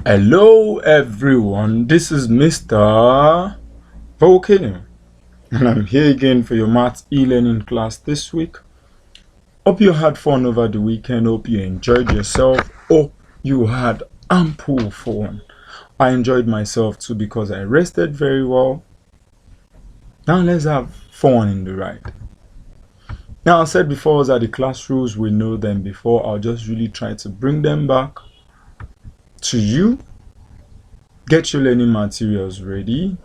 Hello everyone, this is Mr. Volcano and I'm here again for your maths e-learning class this week. Hope you had fun over the weekend, hope you enjoyed yourself, hope you had ample fun. I enjoyed myself too because I rested very well. Now let's have fun in the ride. Now I said before that the class rules, we know them before. I'll just really try to bring them back to you. Get your learning materials ready,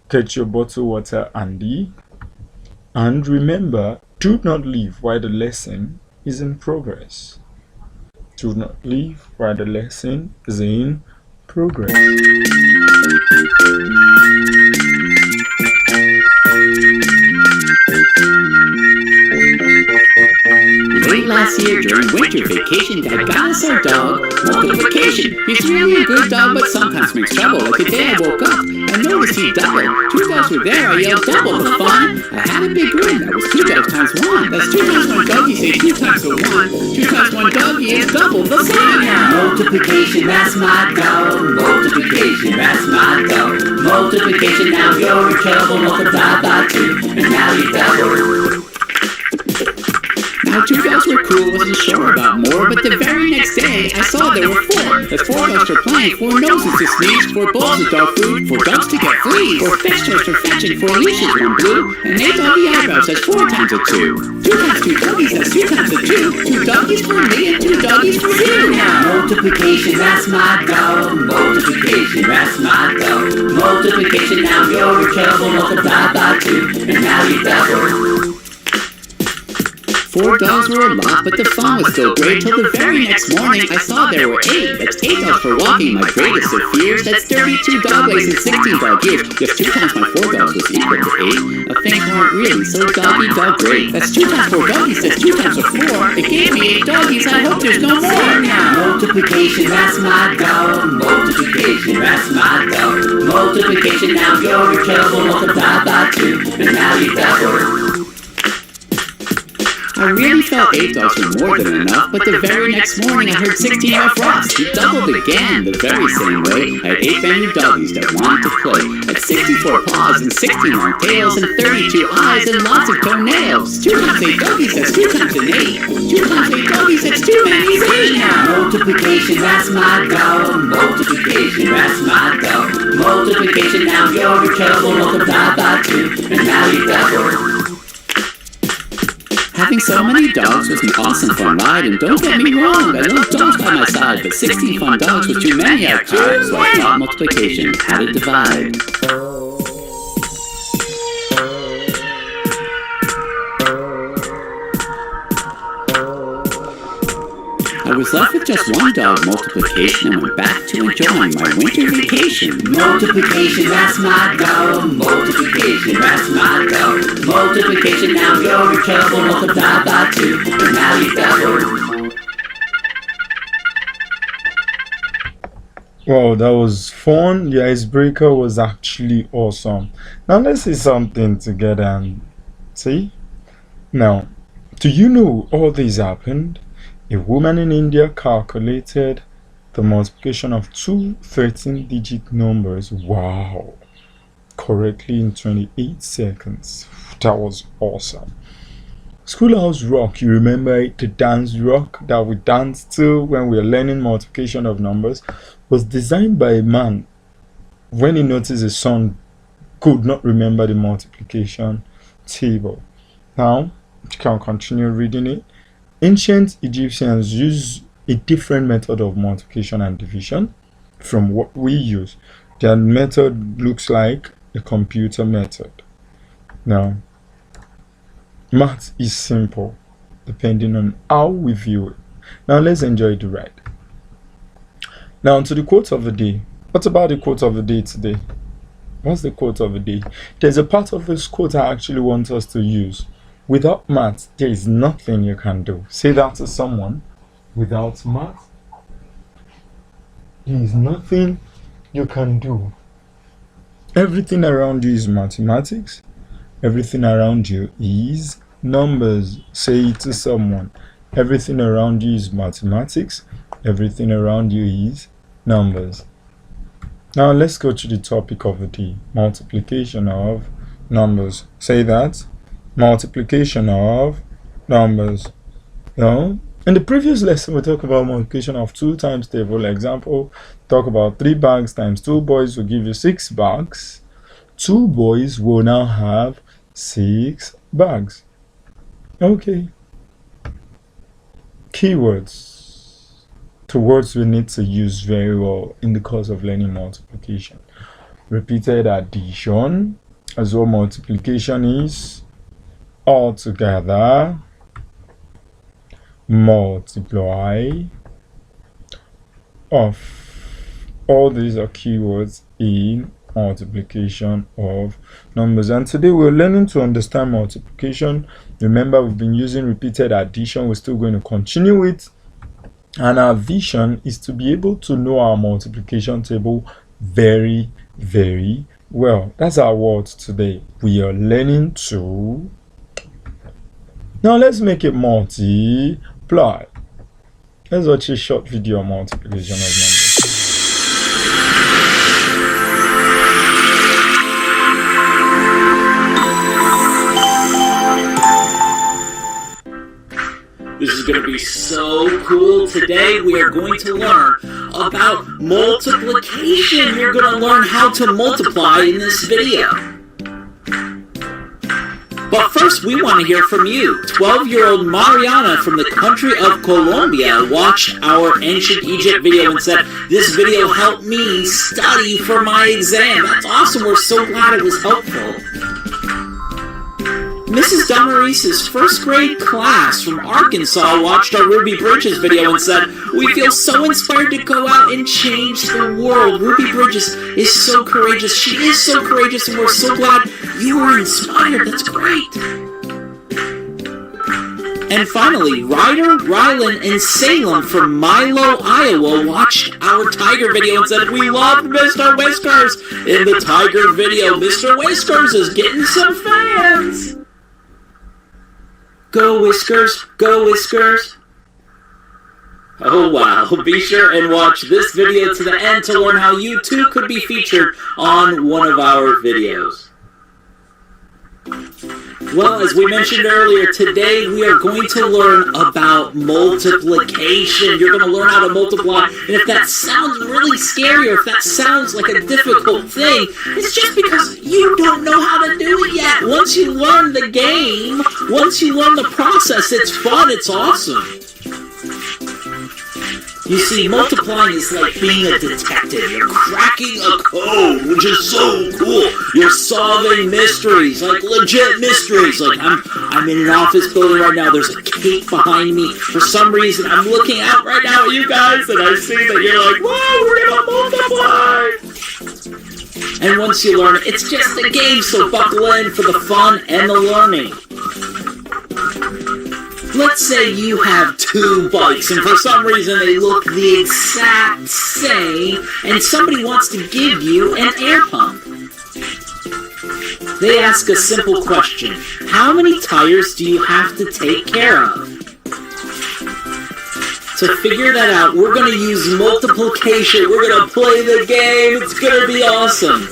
get your bottled water handy, and remember, do not leave while the lesson is in progress. Do not leave while the lesson is in progress. Late last year during winter vacation, Dad got us our dog, Multiplication. He's really a good dog, but sometimes makes trouble. Like the day I woke up and noticed he doubled. Two dogs were there, I yelled double the fun. I had a big grin, that was 2 dogs times 1. That's 2 times 1 doggy, say 2 times the 1. 2 times 1 doggy is double the fun. Multiplication, that's my dog. Multiplication, that's my dog. Multiplication, now you're in trouble. Multiply by 2, and now you double. Now 2 dogs were cool, wasn't sure about more, but the very next day I saw there were 4. That's 4 dogs for playing, 4 noses to sneeze, 4 bowls of dog food, 4 dogs to get fleas, 4 fish toys for fetching, 4 leashes, 1 blue, and 8 doggy eyebrows, that's 4 times a 2. 2 times 2 doggies, that's 2 times a 2. 2 doggies for me and 2 doggies for you. Now multiplication, that's my dog. Multiplication, that's my dog. Multiplication, now you're in trouble. Multiply by 2, and now you double. 4 dogs were a lot, but the fun was still great till the very next morning I saw there were 8. That's 8 dogs for walking, my greatest of fears. That's 32 dog legs and 16 dog years. Yes, 2 times my 4 dogs was equal to 8. A thing weren't really, so doggy dog great. That's 2 times 4 doggies, that's 2 times a 4. It gave me 8 doggies, I hope there's no more. Now multiplication, that's my dog. Multiplication, that's my dog. Multiplication, now you're in trouble. Multiply by 2, and now you double. I really felt 8 dogs were more than enough, but the very next morning I heard 16 off Ross. He doubled again, the very same way. I had 8 brand new doggies that wanted to play. At 64 paws and 60 long tails and 32 eyes and lots of toenails. 2 times 8 doggies, that's 2 times an 8. 2 times 8 doggies, that's 2 many 8 now. Multiplication, that's my dog. Multiplication, that's my dog. Multiplication, now you're in trouble. Multiply by 2, and now you double. Having so many dogs was an awesome fun ride, and don't get me wrong, I love dogs by my side, but 16 fun dogs was too many at times, so I thought multiplication had to divide. I was left with just 1 dog, Multiplication, and went back to enjoying my winter vacation. Multiplication, that's my dog. Multiplication, that's my dog. Multiplication, now you're in trouble. Multiply by 2, and now you double. Wow, that was fun. The icebreaker was actually awesome. Now let's see something together and see. Now, do you know all this happened? A woman in India calculated the multiplication of 2 13-digit numbers, wow, correctly in 28 seconds. That was awesome. Schoolhouse Rock, you remember it, the dance rock that we danced to when we were learning multiplication of numbers, was designed by a man when he noticed his son could not remember the multiplication table. Now, you can continue reading it. Ancient Egyptians used a different method of multiplication and division from what we use. Their method looks like a computer method. Now, math is simple depending on how we view it. Now, let's enjoy the ride. Now, to the quote of the day. What about the quote of the day today? What's the quote of the day? There's a part of this quote I actually want us to use. Without math, there is nothing you can do. Say that to someone. Without math, there is nothing you can do. Everything around you is mathematics. Everything around you is numbers. Say it to someone. Everything around you is mathematics. Everything around you is numbers. Now let's go to the topic of the day, multiplication of numbers. Say that, multiplication of numbers. Now, in the previous lesson, we talked about multiplication of 2 times table. Example, talk about 3 bags times 2 boys will give you 6 bags. 2 boys will now have 6 bags. Okay. Keywords. The words we need to use very well in the course of learning multiplication. Repeated addition, as well multiplication is all together, multiply of. All these are keywords in multiplication of numbers. And today we're learning to understand multiplication. Remember, we've been using repeated addition. We're still going to continue it. And our vision is to be able to know our multiplication table very, very well. That's our word today. We are learning to. Now let's make it multiply. Let's watch a short video on multiplication of numbers. This is going to be so cool. Today we are going to learn about multiplication. You're going to learn how to multiply in this video. But first we want to hear from you. 12-year-old Mariana from the country of Colombia watched our ancient Egypt video and said, "This video helped me study for my exam." That's awesome. We're so glad it was helpful. Mrs. Damaris's first grade class from Arkansas watched our Ruby Bridges video and said, "We feel so inspired to go out and change the world." Ruby Bridges is so courageous. She is so courageous, and we're so glad you were inspired. That's great. And finally, Ryder, Rylan, and Salem from Milo, Iowa watched our Tiger video and said, "We loved Mr. Whiskers." In the Tiger video, Mr. Whiskers is getting some fans. Go Whiskers, go Whiskers. Oh wow, be sure and watch this video to the end to learn how you too could be featured on one of our videos. Well, as we mentioned earlier, today we are going to learn about multiplication. You're going to learn how to multiply, and if that sounds really scary or if that sounds like a difficult thing, it's just because you don't know how to do it yet. Once you learn the game, once you learn the process, it's fun, it's awesome. You see, multiplying is like being a detective. You're cracking a code, which is so cool. You're solving mysteries, like legit mysteries. Like I'm in an office building right now. There's a cake behind me. For some reason, I'm looking out right now at you guys, and I see that you're like, "Whoa, we're gonna multiply!" And once you learn it, it's just a game. So buckle in for the fun and the learning. Let's say you have 2 bikes, and for some reason they look the exact same, and somebody wants to give you an air pump. They ask a simple question: how many tires do you have to take care of? To figure that out, we're going to use multiplication. We're going to play the game. It's going to be awesome.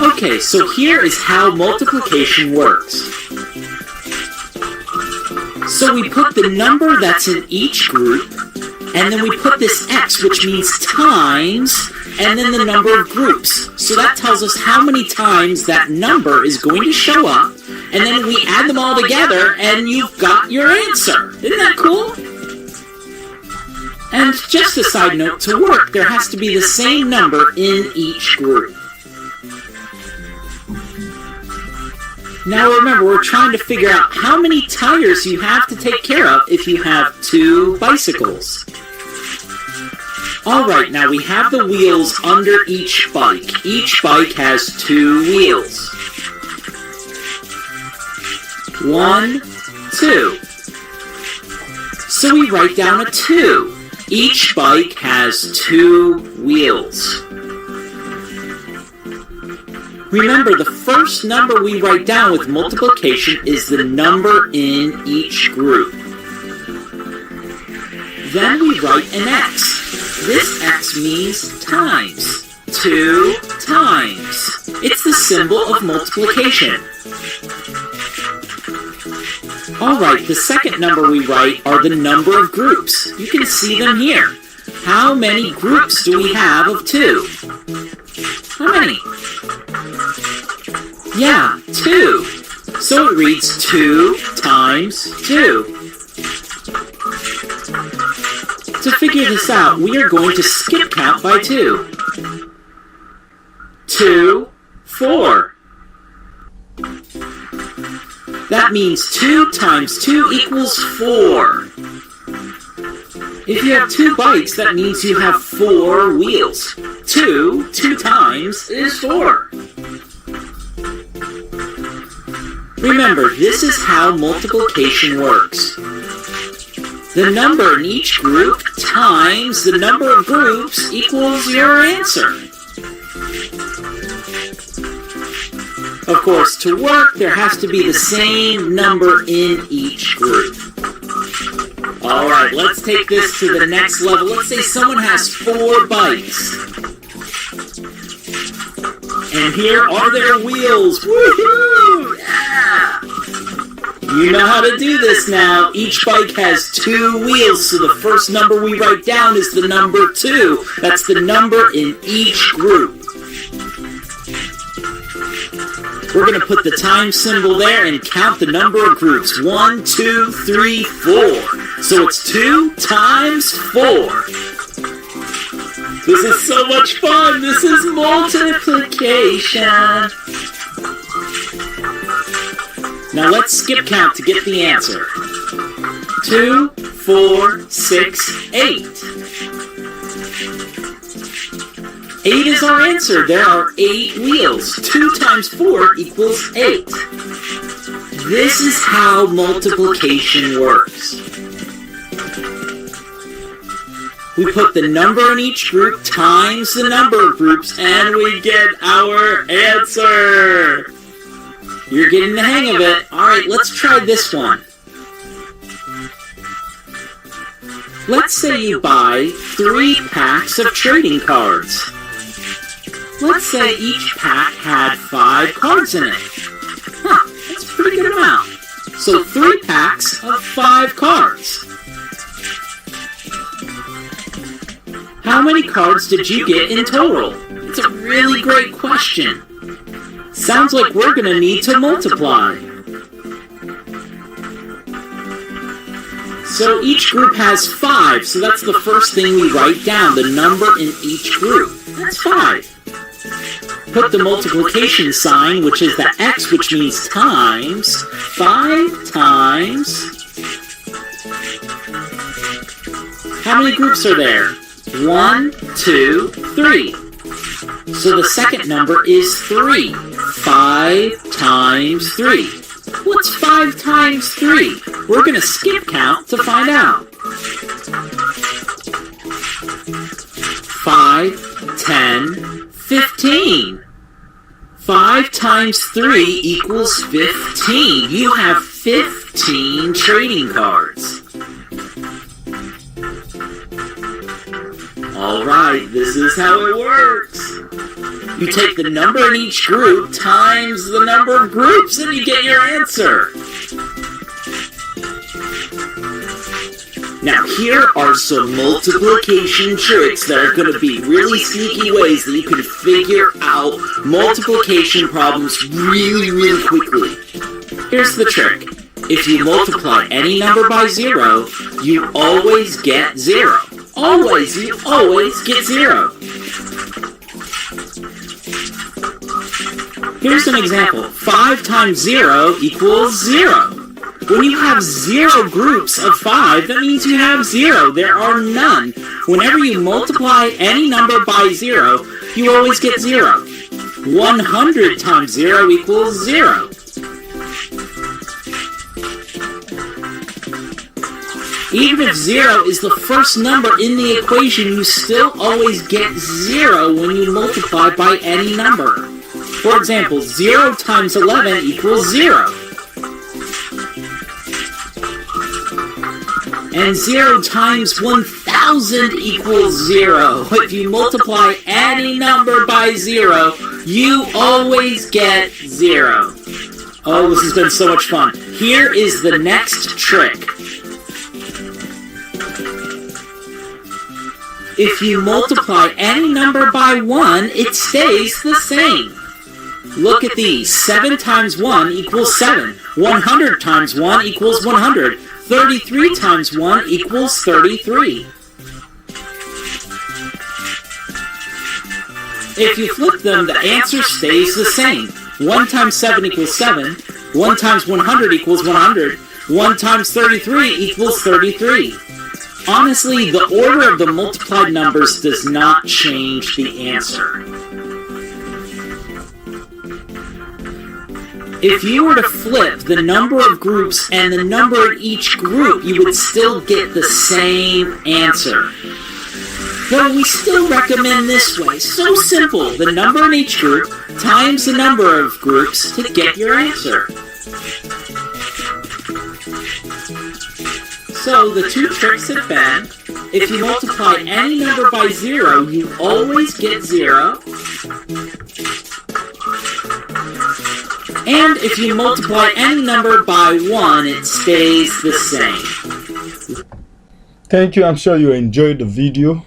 Okay, so here is how multiplication works. So we put the number that's in each group, and then we put this X, which means times, and then the number of groups. So that tells us how many times that number is going to show up, and then we add them all together, and you've got your answer. Isn't that cool? And just a side note, to work, there has to be the same number in each group. Now remember, we're trying to figure out how many tires you have to take care of if you have 2 bicycles. Alright, now we have the wheels under each bike. Each bike has 2 wheels. 1, 2. So we write down a 2. Each bike has 2 wheels. Remember, the first number we write down with multiplication is the number in each group. Then we write an X. This X means times. 2 times. It's the symbol of multiplication. Alright, the second number we write are the number of groups. You can see them here. How many groups do we have of 2? How many? Yeah, 2. So it reads 2 times 2. To figure this out, we are going to skip count by 2. 2, 4. That means 2 times 2 equals 4. If you have 2 bikes, that means you have 4 wheels. 2 times is 4. Remember, this is how multiplication works. The number in each group times the number of groups equals your answer. Of course, to work, there has to be the same number in each group. Alright, let's take this to the next level. Let's say someone has 4 bikes. And here are their wheels. Woohoo! Yeah! You know how to do this now. Each bike has 2 wheels, so the first number we write down is the number 2. That's the number in each group. We're going to put the times symbol there and count the number of groups. 1, 2, 3, 4. So it's 2 times 4. This is so much fun! This is multiplication! Now let's skip count to get the answer. 2, 4, 6, 8. 8 is our answer. There are 8 wheels. 2 times 4 equals 8. This is how multiplication works. We put the number in each group times the number of groups, and we get our answer. You're getting the hang of it. Alright, let's try this one. Let's say you buy 3 packs of trading cards. Let's say each pack had 5 cards in it. That's a pretty good amount. So 3 packs of 5 cards. How many cards did you get in total? It's a really great question. Sounds like we're going to need to multiply. So each group has 5, so that's the first thing we write down, the number in each group. That's 5. Put the multiplication sign, which is the X, which means times. 5 times. How many groups are there? 1, 2, 3. So the second number is 3. 5 times 3. What's 5 times 3? We're going to skip count to find out. 5, 10, 15. 5 times 3 equals 15. You have 15 trading cards. Alright, this is how it works. You take the number in each group times the number of groups and you get your answer. Now here are some multiplication tricks that are going to be really sneaky ways that you can figure out multiplication problems really, really quickly. Here's the trick. If you multiply any number by 0, you always get 0. Always, you always get 0. Here's an example. 5 times 0 equals 0. When you have 0 groups of 5, that means you have 0. There are none. Whenever you multiply any number by 0, you always get 0. 100 times 0 equals 0. Even if 0 is the first number in the equation, you still always get 0 when you multiply by any number. For example, 0 times 11 equals 0. And 0 times 1,000 1,000 equals 0. If you multiply any number by 0, you always get 0. Oh, this has been so much fun. Here is the next trick. If you multiply any number by 1, it stays the same. Look at these. 7 times 1 equals 7. 100 times 1 equals 100. 33 times 1 equals 33. If you flip them, the answer stays the same. 1 times 7 equals 7. 1 times 100 equals 100. 1 times 33 equals 33. Honestly, the order of the multiplied numbers does not change the answer. If you were to flip the number of groups and the number in each group, you would still get the same answer. Though we still recommend this way. So simple. The number in each group times the number of groups to get your answer. So the two tricks have been, if you multiply any number by 0, you always get 0. And if you multiply any number by 1, it stays the same. Thank you. I'm sure you enjoyed the video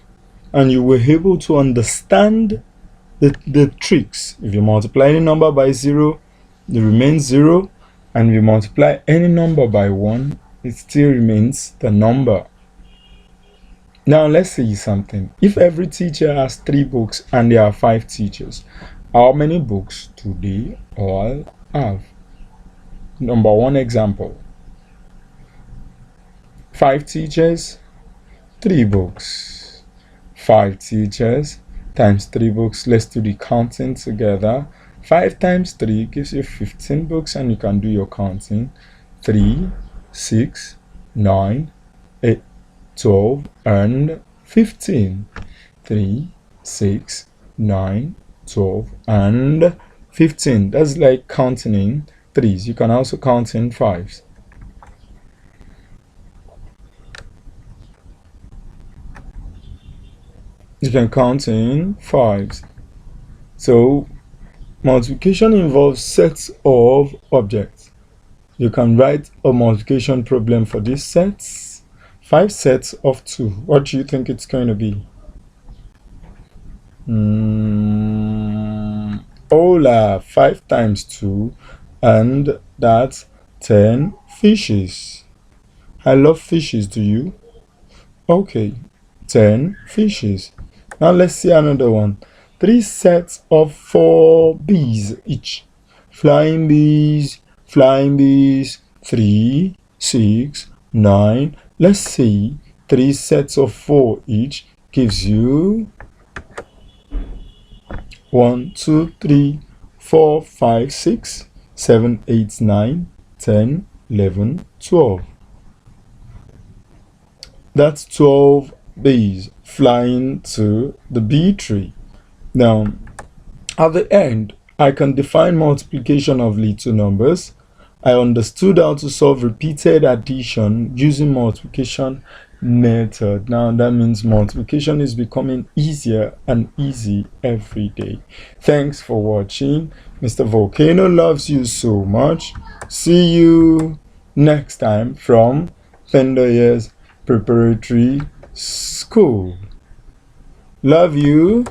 and you were able to understand the tricks. If you multiply any number by 0, it remains 0. And if you multiply any number by 1, it still remains the number. Now let's see something. If every teacher has 3 books and there are 5 teachers, how many books do they all have? Number 1 example. 5 teachers, 3 books. 5 teachers times 3 books. Let's do the counting together. 5 times 3 gives you 15 books, and you can do your counting. 3, 6, 9, 8, 12, and 15. 3, 6, 9, 12, and 15. That's like counting in 3s. You can also count in 5s. You can count in 5s. So multiplication involves sets of objects. You can write a multiplication problem for these sets. 5 sets of 2. What do you think it's going to be? Hola, 5 times 2, and that's 10 fishes. I love fishes, do you? Okay, 10 fishes. Now let's see another one. 3 sets of 4 bees each. Flying bees, 3, 6, 9. Let's see, 3 sets of 4 each gives you 1, 2, 3, 4, 5, 6, 7, 8, 9, 10, 11, 12. That's 12 bees flying to the bee tree. Now, at the end, I can define multiplication of little numbers. I understood how to solve repeated addition using multiplication method. Now that means multiplication is becoming easier and easy every day. Thanks for watching. Mr. Volcano loves you so much. See you next time from Fender Preparatory School. Love you.